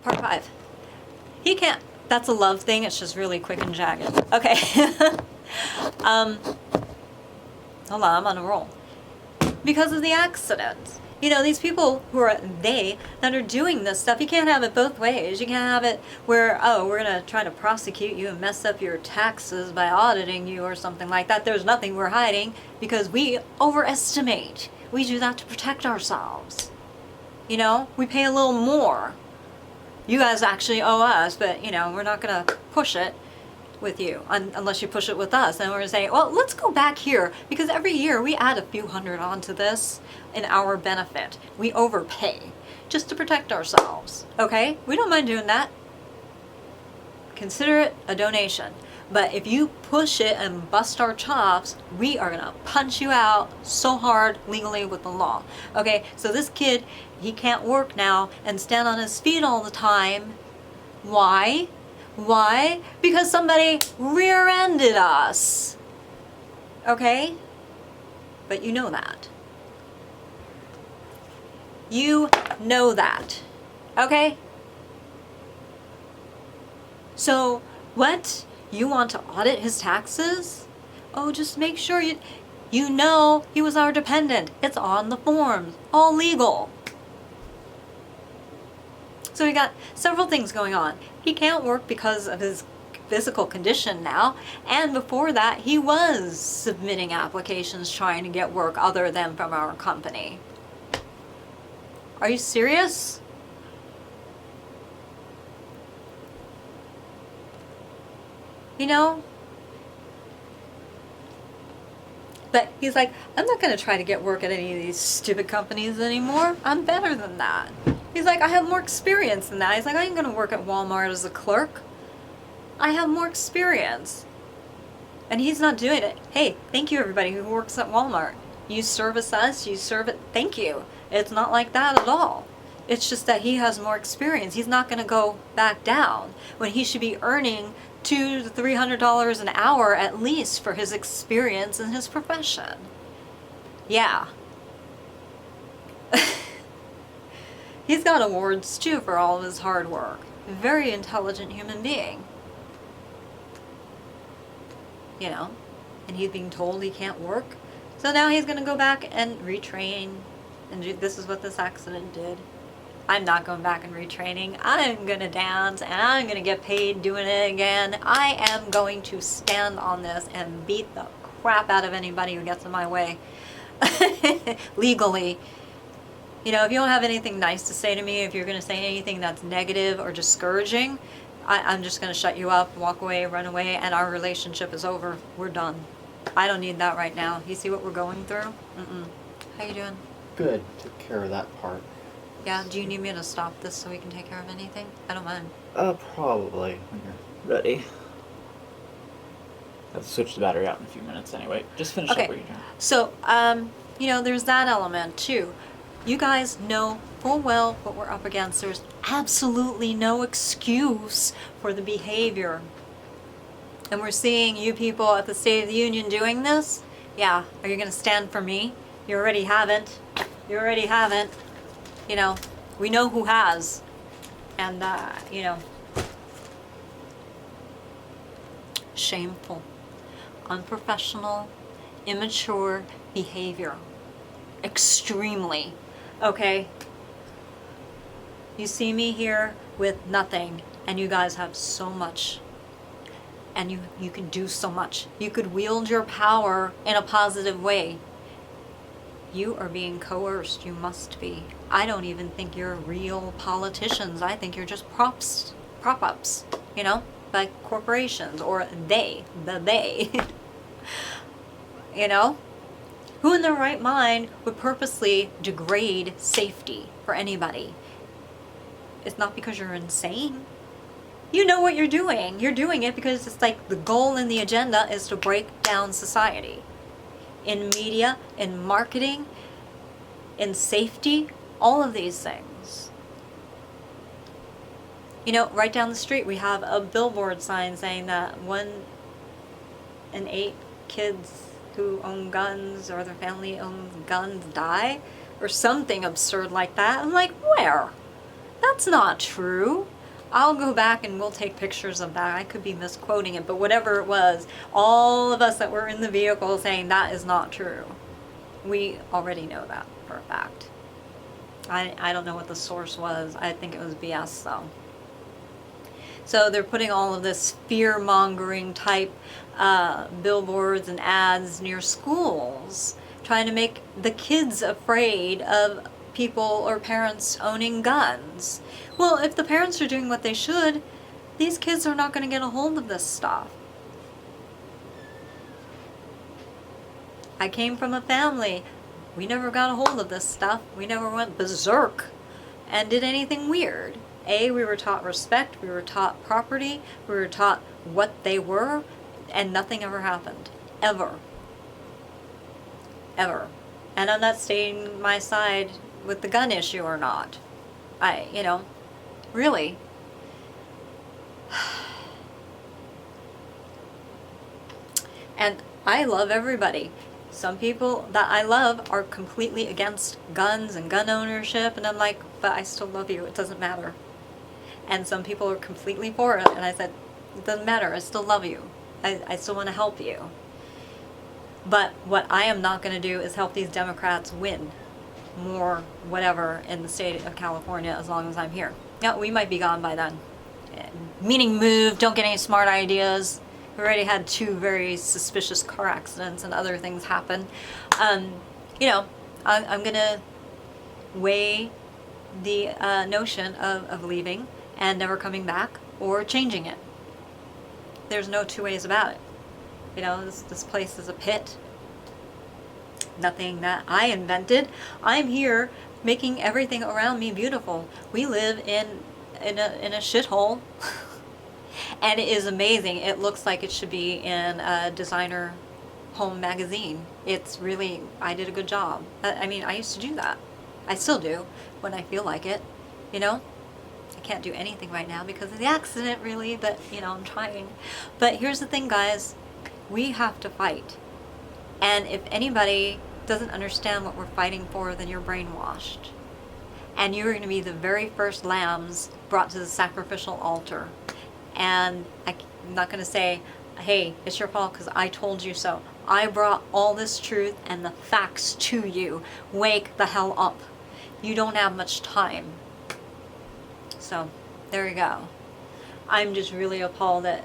Part 5. He can't. That's a love thing. It's just really quick and jagged. Okay. Hold on, I'm on a roll. Because of the accident. You know, these people who are that are doing this stuff, you can't have it both ways. You can't have it where, oh, we're going to try to prosecute you and mess up your taxes by auditing you or something like that. There's nothing we're hiding because we overestimate. We do that to protect ourselves. You know, we pay a little more. You guys actually owe us, but, you know, we're not going to push it with you unless you push it with us. And we're going to say, well, let's go back here because every year we add a few hundred onto this in our benefit. We overpay just to protect ourselves. Okay? We don't mind doing that. Consider it a donation. But if you push it and bust our chops, we are going to punch you out so hard legally with the law. Okay? So this kid, he can't work now and stand on his feet all the time. Why? Why? Because somebody rear-ended us. Okay? But you know that. You know that. Okay? So, what? You want to audit his taxes? Oh, just make sure you know he was our dependent. It's on the forms. All legal. So we got several things going on. He can't work because of his physical condition now, and before that he was submitting applications trying to get work other than from our company. Are you serious? You know? But he's like, I'm not going to try to get work at any of these stupid companies anymore. I'm better than that. He's like, I have more experience than that. He's like, I ain't going to work at Walmart as a clerk. I have more experience. And he's not doing it. Hey, thank you everybody who works at Walmart. You service us, you serve it. Thank you. It's not like that at all. It's just that he has more experience. He's not going to go back down when he should be earning $200 to $300 an hour at least for his experience in his profession. Yeah. He's got awards too for all of his hard work. Very intelligent human being. You know, and he's being told he can't work. So now he's going to go back and retrain. And this is what this accident did. I'm not going back and retraining. I'm going to dance and I'm going to get paid doing it again. I am going to stand on this and beat the crap out of anybody who gets in my way. Legally. You know, if you don't have anything nice to say to me, if you're going to say anything that's negative or discouraging, I'm just going to shut you up, walk away, run away, and our relationship is over. We're done. I don't need that right now. You see what we're going through? How you doing? Good. Took care of that part. Yeah, do you need me to stop this so we can take care of anything? I don't mind. Probably when you're ready. I'll switch the battery out in a few minutes anyway. Just finish up what you're doing. So, you know, there's that element too. You guys know full well what we're up against. There's absolutely no excuse for the behavior. And we're seeing you people at the State of the Union doing this. Yeah, are you going to stand for me? You already haven't. You already haven't. You know, we know who has. And, you know, shameful, unprofessional, immature behavior. Extremely. Okay? You see me here with nothing, and you guys have so much. And you can do so much. You could wield your power in a positive way. You are being coerced. You must be. I don't even think you're real politicians. I think you're just prop-ups, you know, by corporations, or they. You know? Who in their right mind would purposely degrade safety for anybody? It's not because you're insane. You know what you're doing. You're doing it because it's like the goal and the agenda is to break down society. In media, in marketing, in safety, all of these things. You know, right down the street we have a billboard sign saying that 1 in 8 kids who own guns or their family owns guns die, or something absurd like that. I'm like, where? That's not true. I'll go back and we'll take pictures of that. I could be misquoting it, but whatever it was, all of us that were in the vehicle saying that is not true. We already know that for a fact. I don't know what the source was. I think it was BS though. So they're putting all of this fear-mongering type billboards and ads near schools, trying to make the kids afraid of people or parents owning guns. Well, if the parents are doing what they should, these kids are not going to get a hold of this stuff. I came from a family. We never got a hold of this stuff. We never went berserk and did anything weird. We were taught respect, we were taught property, we were taught what they were, and nothing ever happened. Ever. Ever. And I'm not stating my side with the gun issue or not. Really. And I love everybody. Some people that I love are completely against guns and gun ownership, and I'm like, but I still love you, it doesn't matter. And some people are completely for it, and I said, it doesn't matter, I still love you. I still want to help you. But what I am not going to do is help these Democrats win more whatever in the state of California as long as I'm here. Yeah, we might be gone by then. Meaning move, don't get any smart ideas. We already had 2 very suspicious car accidents and other things happen. I'm going to weigh the notion of leaving and never coming back or changing it. There's no 2 ways about it. This place is a pit. Nothing that I invented. I'm here making everything around me beautiful. We live in a shithole. And it is amazing. It looks like it should be in a designer home magazine. It's really, I did a good job. I used to do that. I still do when I feel like it, I can't do anything right now because of the accident really, but I'm trying. But here's the thing, guys. We have to fight. And if anybody doesn't understand what we're fighting for, then you're brainwashed. And you're going to be the very first lambs brought to the sacrificial altar. And I'm not going to say, hey, it's your fault because I told you so. I brought all this truth and the facts to you. Wake the hell up. You don't have much time. So, there you go. I'm just really appalled at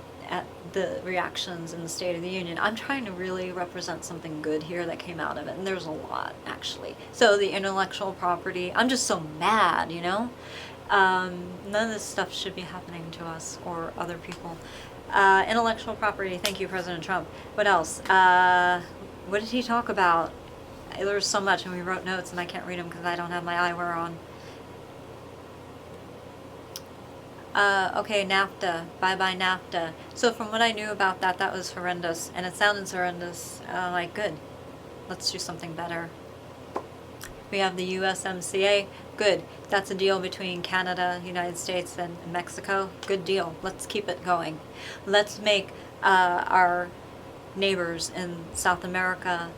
the reactions in the State of the Union. I'm trying to really represent something good here that came out of it, and there's a lot, actually. So, the intellectual property, I'm just so mad, None of this stuff should be happening to us or other people. Intellectual property, thank you, President Trump. What else? What did he talk about? There was so much, and we wrote notes, and I can't read them because I don't have my eyewear on. Okay, NAFTA. Bye-bye NAFTA. So from what I knew about that was horrendous, and it sounded horrendous. Good. Let's do something better. We have the USMCA. Good. That's a deal between Canada, United States, and Mexico. Good deal. Let's keep it going. Let's make our neighbors in South America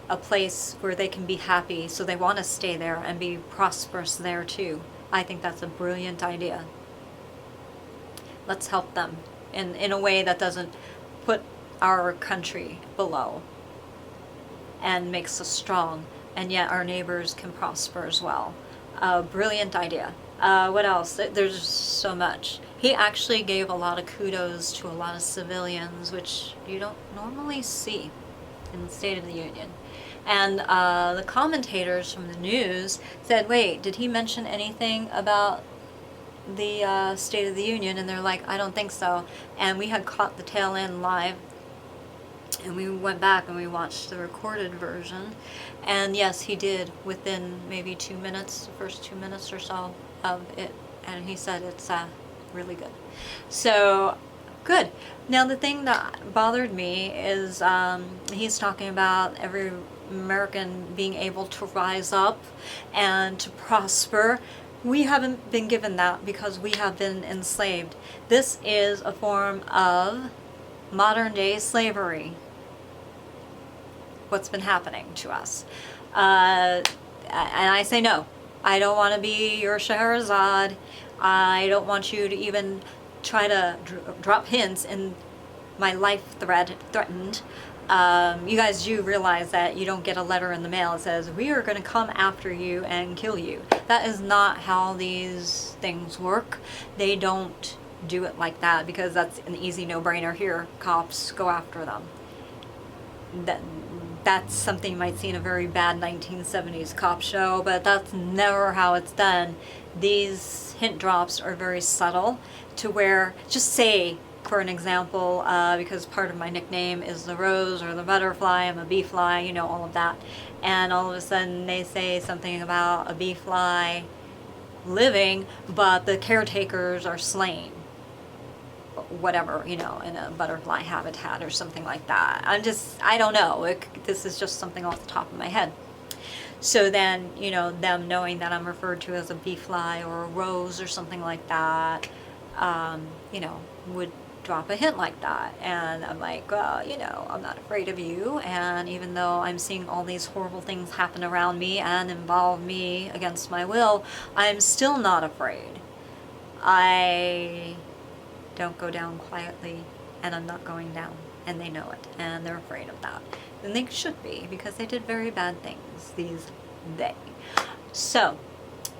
a place where they can be happy, so they want to stay there and be prosperous there too. I think that's a brilliant idea. Let's help them in a way that doesn't put our country below and makes us strong, and yet our neighbors can prosper as well. Brilliant idea. What else? There's so much. He actually gave a lot of kudos to a lot of civilians, which you don't normally see in the State of the Union. And the commentators from the news said, wait, did he mention anything about the State of the Union? And they're like, I don't think so. And we had caught the tail end live, and we went back and we watched the recorded version, and yes, he did within maybe 2 minutes, the first 2 minutes or so of it, and he said it's really good. So good. Now the thing that bothered me is he's talking about every American being able to rise up and to prosper. We haven't been given that because we have been enslaved. This is a form of modern day slavery. What's been happening to us. And I say no. I don't want to be your Scheherazade. I don't want you to even try to drop hints in my life threatened. You guys do realize that you don't get a letter in the mail that says, we are going to come after you and kill you. That is not how these things work. They don't do it like that, because that's an easy no-brainer. Here, cops, go after them. That's something you might see in a very bad 1970s cop show, but that's never how it's done. These hint drops are very subtle, to where, just say, for an example, because part of my nickname is the rose or the butterfly, I'm a bee fly, you know, all of that. And all of a sudden they say something about a bee fly living, but the caretakers are slain. Whatever, you know, in a butterfly habitat or something like that. I don't know. This is just something off the top of my head. So then, you know, them knowing that I'm referred to as a bee fly or a rose or something like that, you know, would drop a hint like that. And I'm like, well, you know, I'm not afraid of you. And even though I'm seeing all these horrible things happen around me and involve me against my will, I'm still not afraid. I don't go down quietly, and I'm not going down. And they know it, and they're afraid of that. And they should be, because they did very bad things, they. So,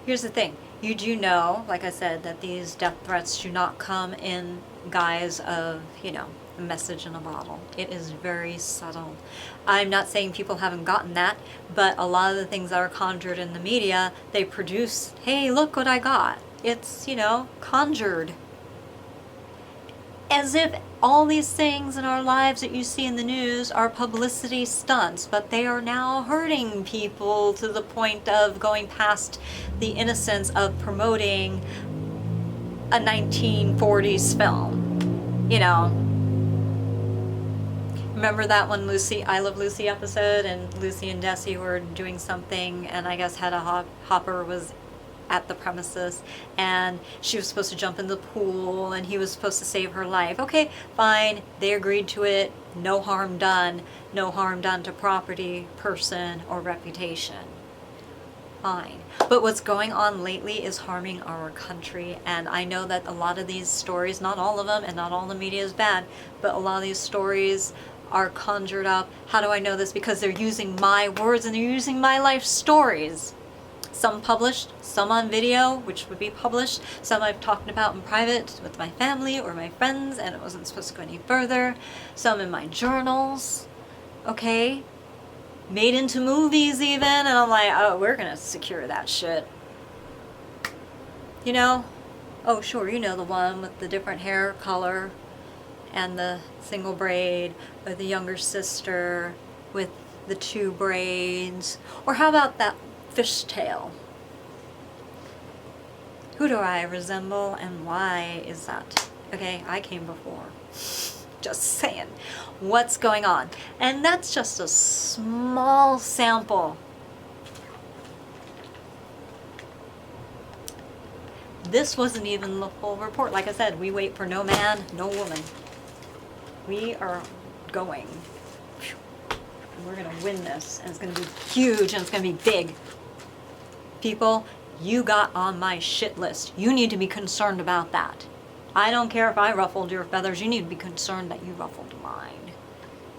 here's the thing. You do know, like I said, that these death threats do not come in guise of, you know, a message in a bottle. It is very subtle. I'm not saying people haven't gotten that, but a lot of the things that are conjured in the media, they produce, hey, look what I got. It's, you know, conjured. As if all these things in our lives that you see in the news are publicity stunts, but they are now hurting people to the point of going past the innocence of promoting a 1940s film. You know, remember that one I Love Lucy episode, and Lucy and Desi were doing something, and I guess Hedda Hopper was at the premises, and she was supposed to jump in the pool, and he was supposed to save her life. Okay, fine, they agreed to it. No harm done. No harm done to property, person, or reputation. Fine. But what's going on lately is harming our country, and I know that a lot of these stories, not all of them, and not all the media is bad, but a lot of these stories are conjured up. How do I know this? Because they're using my words, and they're using my life stories. Some published, some on video, which would be published. Some I've talked about in private with my family or my friends, and it wasn't supposed to go any further. Some in my journals, okay? Made into movies even, and I'm like, oh, we're gonna secure that shit. You know? Oh, sure, you know the one with the different hair color and the single braid, or the younger sister with the 2 braids. Or how about that fishtail? Who do I resemble, and why is that? Okay, I came before. Just saying. What's going on? And that's just a small sample. This wasn't even the full report. Like I said, we wait for no man, no woman. We are going. And we're going to win this, and it's going to be huge, and it's going to be big. People, you got on my shit list. You need to be concerned about that. I don't care if I ruffled your feathers. You need to be concerned that you ruffled mine.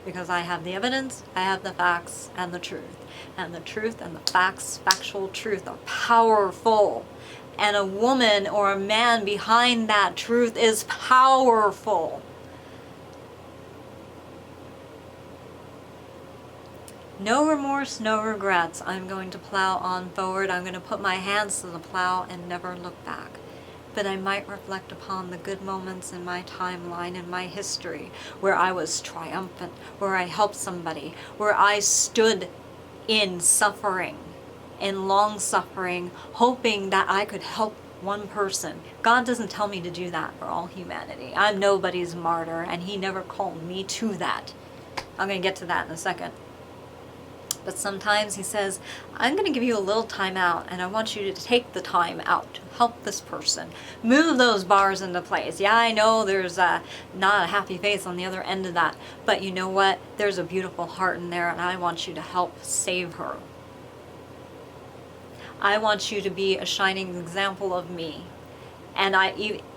Because I have the evidence, I have the facts, and the truth. And the truth and the facts, factual truth, are powerful. And a woman or a man behind that truth is powerful. No remorse, no regrets. I'm going to plow on forward. I'm going to put my hands to the plow and never look back. But I might reflect upon the good moments in my timeline, in my history, where I was triumphant, where I helped somebody, where I stood in suffering, in long suffering, hoping that I could help one person. God doesn't tell me to do that for all humanity. I'm nobody's martyr, and He never called me to that. I'm going to get to that in a second. But sometimes He says, I'm going to give you a little time out, and I want you to take the time out to help this person. Move those bars into place. Yeah, I know there's not a happy face on the other end of that, but you know what? There's a beautiful heart in there, and I want you to help save her. I want you to be a shining example of me. And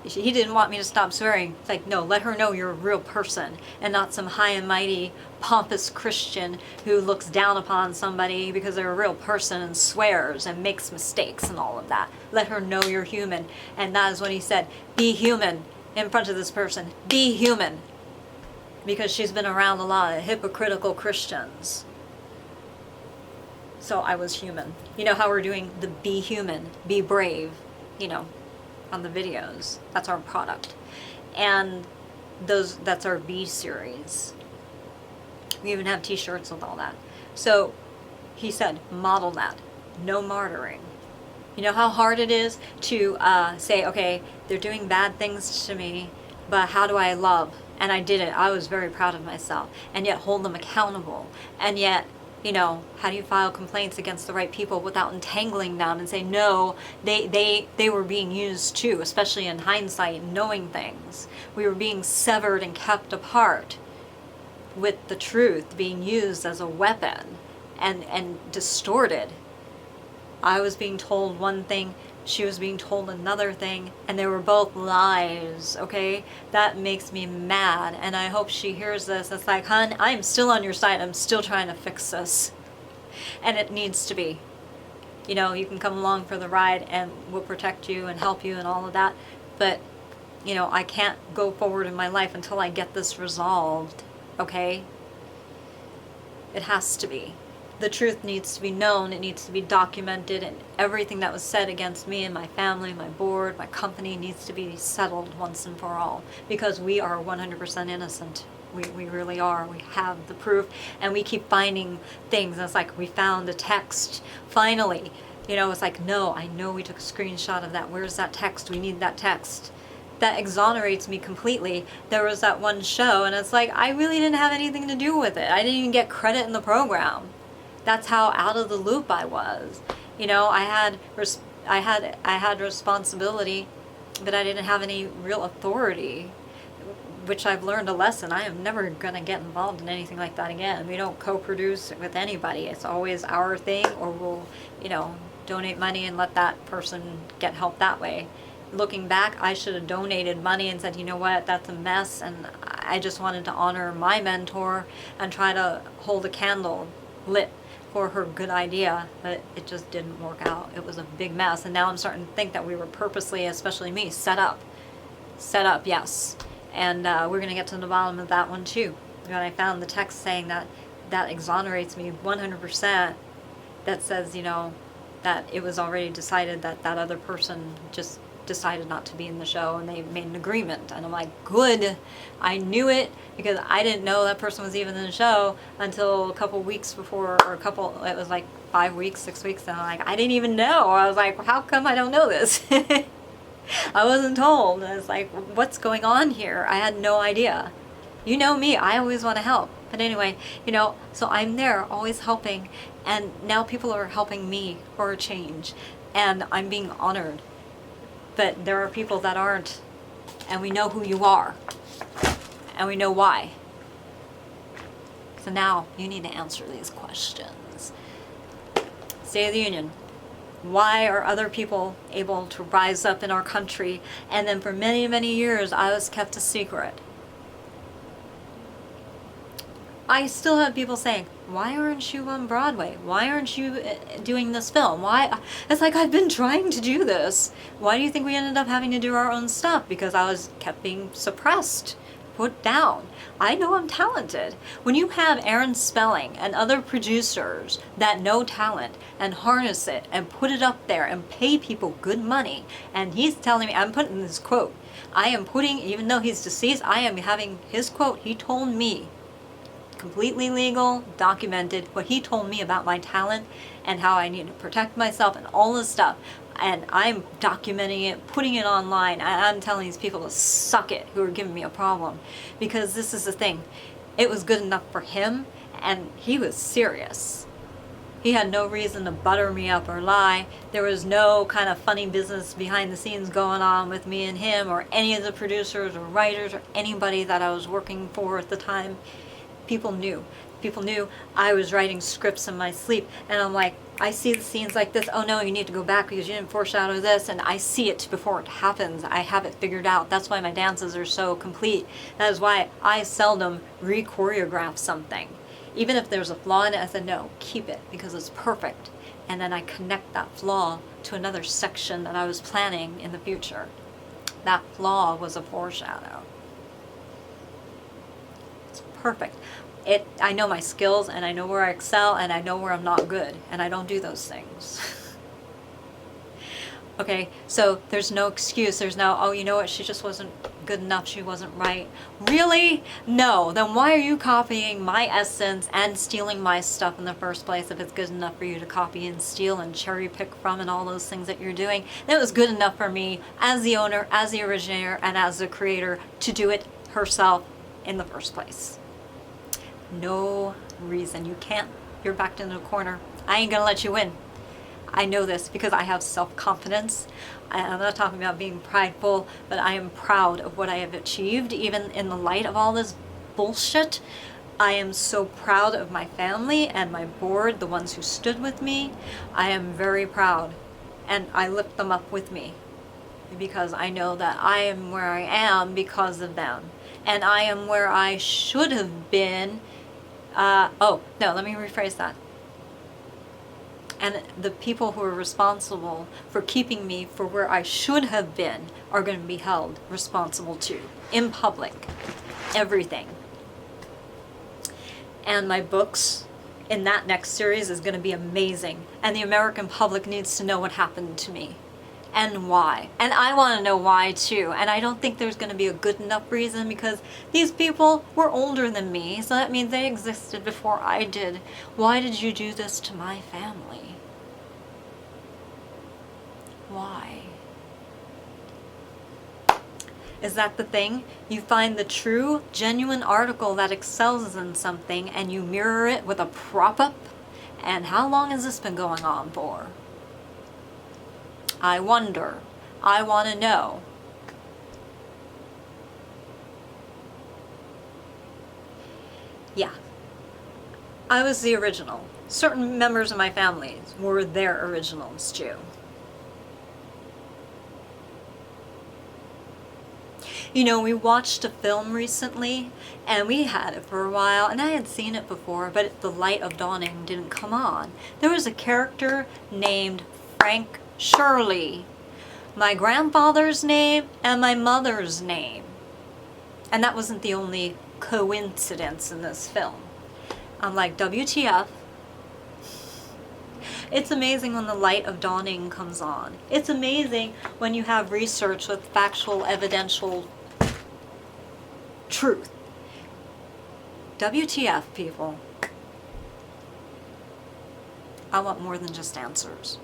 he didn't want me to stop swearing. It's like, no, let her know you're a real person and not some high and mighty, pompous Christian who looks down upon somebody because they're a real person and swears and makes mistakes and all of that. Let her know you're human. And that is what he said. Be human in front of this person. Be human. Because she's been around a lot of hypocritical Christians. So I was human. You know how we're doing the be human, be brave, you know, on the videos. That's our product. And that's our B series. We even have t-shirts with all that. So he said, model that. No martyring. You know how hard it is to say, okay, they're doing bad things to me, but how do I love? And I did it. I was very proud of myself. And yet hold them accountable. And yet, you know, how do you file complaints against the right people without entangling them and say, no, they were being used too, especially in hindsight, knowing things. We were being severed and kept apart with the truth being used as a weapon and distorted. I was being told one thing, she was being told another thing, and they were both lies, okay? That makes me mad, and I hope she hears this. It's like, hun, I'm still on your side. I'm still trying to fix this. And it needs to be. You know, you can come along for the ride, and we'll protect you and help you and all of that, but, you know, I can't go forward in my life until I get this resolved, okay? It has to be. The truth needs to be known, it needs to be documented, and everything that was said against me and my family, my board, my company needs to be settled once and for all, because we are 100% innocent. We really are. We have the proof, and we keep finding things. And it's like, we found a text, finally. You know, it's like, no, I know we took a screenshot of that. Where's that text? We need that text. That exonerates me completely. There was that one show, and it's like, I really didn't have anything to do with it. I didn't even get credit in the program. That's how out of the loop I was. You know, I had responsibility, but I didn't have any real authority, which I've learned a lesson. I am never going to get involved in anything like that again. We don't co-produce with anybody. It's always our thing, or we'll, you know, donate money and let that person get help that way. Looking back, I should have donated money and said, you know what, that's a mess, and I just wanted to honor my mentor and try to hold a candle lit for her good idea, but it just didn't work out. It was a big mess, and now I'm starting to think that we were purposely, especially me, set up, yes, and we're going to get to the bottom of that one too. When I found the text saying that exonerates me 100%, that says, you know, that it was already decided that that other person just decided not to be in the show, and they made an agreement, and I'm like, good, I knew it, because I didn't know that person was even in the show until a couple weeks before, or it was like 5 weeks, 6 weeks, and I'm like, I didn't even know. I was like, how come I don't know this? I wasn't told. I was like, what's going on here? I had no idea. You know me, I always want to help. But anyway, you know, so I'm there always helping, and now people are helping me for a change, and I'm being honored. But there are people that aren't, and we know who you are, and we know why. So now you need to answer these questions. State of the Union. Why are other people able to rise up in our country, and then for many, many years I was kept a secret? I still have people saying, why aren't you on Broadway? Why aren't you doing this film? Why? It's like, I've been trying to do this. Why do you think we ended up having to do our own stuff? Because I was kept being suppressed, put down. I know I'm talented. When you have Aaron Spelling and other producers that know talent and harness it and put it up there and pay people good money, and he's telling me, I'm putting this quote, I am putting, even though he's deceased, I am having his quote, he told me, completely legal, documented, what he told me about my talent and how I need to protect myself and all this stuff. And I'm documenting it, putting it online. I'm telling these people to suck it who are giving me a problem. Because this is the thing. It was good enough for him, and he was serious. He had no reason to butter me up or lie. There was no kind of funny business behind the scenes going on with me and him or any of the producers or writers or anybody that I was working for at the time. People knew. People knew I was writing scripts in my sleep, and I'm like, I see the scenes like this. Oh no, you need to go back because you didn't foreshadow this, and I see it before it happens. I have it figured out. That's why my dances are so complete. That is why I seldom re-choreograph something. Even if there's a flaw in it, I said, no, keep it because it's perfect. And then I connect that flaw to another section that I was planning in the future. That flaw was a foreshadow. It's perfect. I know my skills, and I know where I excel, and I know where I'm not good, and I don't do those things. Okay, so there's no excuse. There's no, oh, you know what, she just wasn't good enough, she wasn't right. Really? No. Then why are you copying my essence and stealing my stuff in the first place if it's good enough for you to copy and steal and cherry pick from and all those things that you're doing? It was good enough for me as the owner, as the originator, and as the creator to do it herself in the first place. No reason. You can't. You're backed into a corner. I ain't gonna let you win. I know this because I have self-confidence. I'm not talking about being prideful, but I am proud of what I have achieved, even in the light of all this bullshit. I am so proud of my family and my board, the ones who stood with me. I am very proud, and I lift them up with me because I know that I am where I am because of them, and I am where I should have been. Oh, no, let me rephrase that. And the people who are responsible for keeping me for where I should have been are going to be held responsible too, in public, everything. And my books in that next series is going to be amazing. And the American public needs to know what happened to me and why. And I want to know why too. And I don't think there's going to be a good enough reason because these people were older than me. So that means they existed before I did. Why did you do this to my family? Why? Is that the thing? You find the true, genuine article that excels in something and you mirror it with a prop-up? And how long has this been going on for? I wonder. I want to know. Yeah. I was the original. Certain members of my family were their originals too. You know, we watched a film recently, and we had it for a while, and I had seen it before, but the light of dawning didn't come on. There was a character named Frank Shirley, my grandfather's name and my mother's name. And that wasn't the only coincidence in this film. I'm like, WTF? It's amazing when the light of dawning comes on. It's amazing when you have research with factual, evidential truth. WTF, people? I want more than just answers.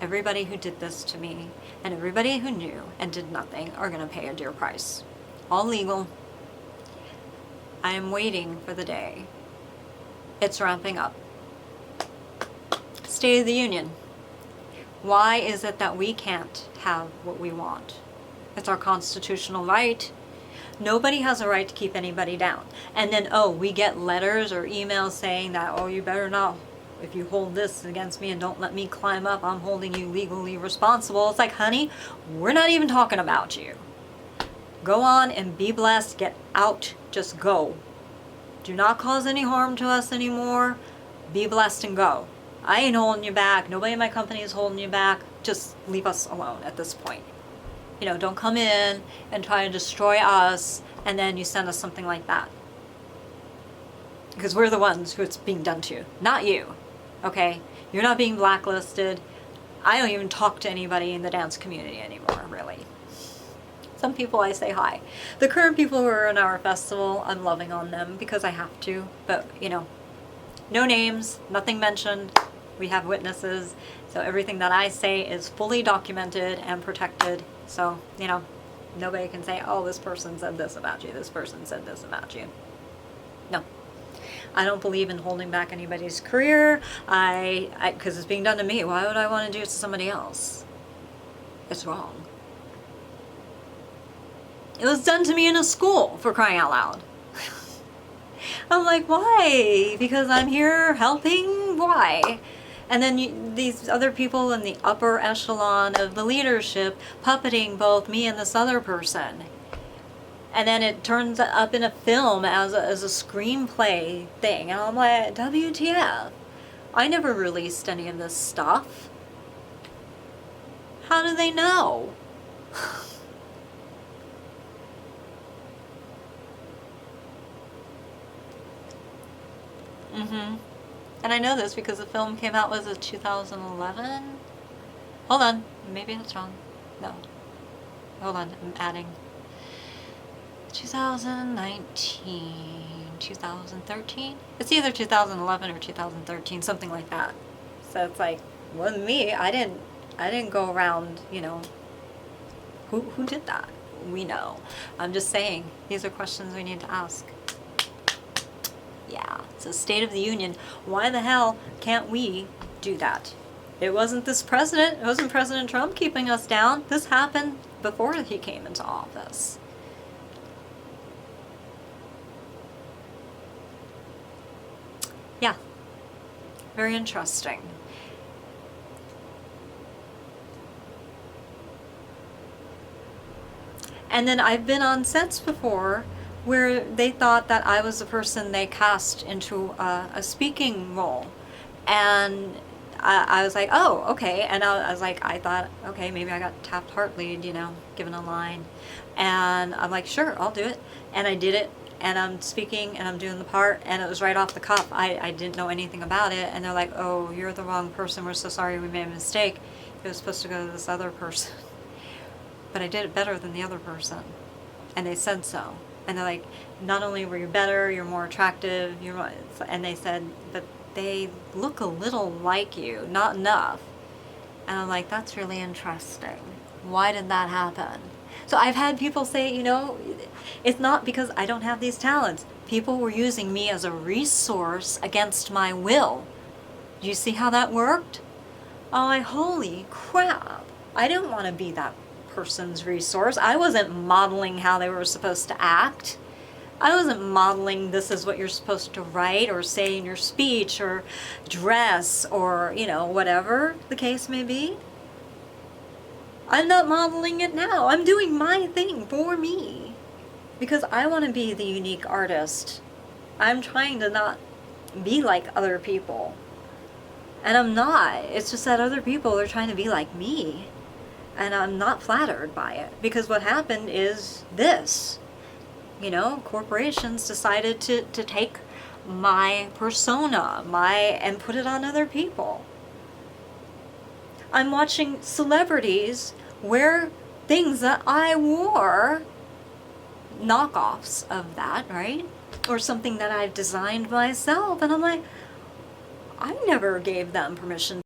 Everybody who did this to me and everybody who knew and did nothing are going to pay a dear price. All legal. I am waiting for the day. It's ramping up. State of the Union. Why is it that we can't have what we want? It's our constitutional right. Nobody has a right to keep anybody down. And then, oh, we get letters or emails saying that, oh, you better not. If you hold this against me and don't let me climb up, I'm holding you legally responsible. It's like, honey, we're not even talking about you. Go on and be blessed. Get out. Just go. Do not cause any harm to us anymore. Be blessed and go. I ain't holding you back. Nobody in my company is holding you back. Just leave us alone at this point. You know, don't come in and try to destroy us and then you send us something like that. Because we're the ones who it's being done to, not you. Okay? You're not being blacklisted. I don't even talk to anybody in the dance community anymore, really. Some people I say hi. The current people who are in our festival, I'm loving on them because I have to. But, you know, no names, nothing mentioned. We have witnesses. So everything that I say is fully documented and protected. So, you know, nobody can say, oh, this person said this about you. This person said this about you. No. I don't believe in holding back anybody's career. Because it's being done to me. Why would I want to do it to somebody else? It's wrong. It was done to me in a school, for crying out loud. I'm like, why? Because I'm here helping? Why? And then these other people in the upper echelon of the leadership puppeting both me and this other person. And then it turns up in a film as a screenplay thing. And I'm like, WTF? I never released any of this stuff. How do they know? And I know this because the film came out, was it 2011? Hold on, maybe that's wrong. No. Hold on, I'm adding. 2019, 2013? It's either 2011 or 2013, something like that. So it's like, wasn't me. I didn't go around, you know, who did that? We know. I'm just saying, these are questions we need to ask. Yeah, it's a State of the Union. Why the hell can't we do that? It wasn't this president, it wasn't President Trump keeping us down. This happened before he came into office. Yeah, very interesting. And then I've been on sets before where they thought that I was the person they cast into a speaking role. And I was like, oh, okay. And I was like, I thought, okay, maybe I got tapped heart lead, you know, given a line. And I'm like, sure, I'll do it. And I did it. And I'm speaking and I'm doing the part. And it was right off the cuff. I didn't know anything about it. And they're like, oh, you're the wrong person. We're so sorry, we made a mistake. It was supposed to go to this other person. But I did it better than the other person. And they said so. And they're like, not only were you better, you're more attractive, and they said, but they look a little like you, not enough. And I'm like, that's really interesting. Why did that happen? So I've had people say, you know, it's not because I don't have these talents. People were using me as a resource against my will. Do you see how that worked? I'm like, holy crap. I didn't want to be that person's resource. I wasn't modeling how they were supposed to act. I wasn't modeling this is what you're supposed to write or say in your speech or dress or, you know, whatever the case may be. I'm not modeling it now. I'm doing my thing for me because I want to be the unique artist. I'm trying to not be like other people. And I'm not. It's just that other people are trying to be like me. And I'm not flattered by it because what happened is this. You know, corporations decided to take my persona, and put it on other people. I'm watching celebrities wear things that I wore, knockoffs of that, right? Or something that I've designed myself. And I'm like, I never gave them permission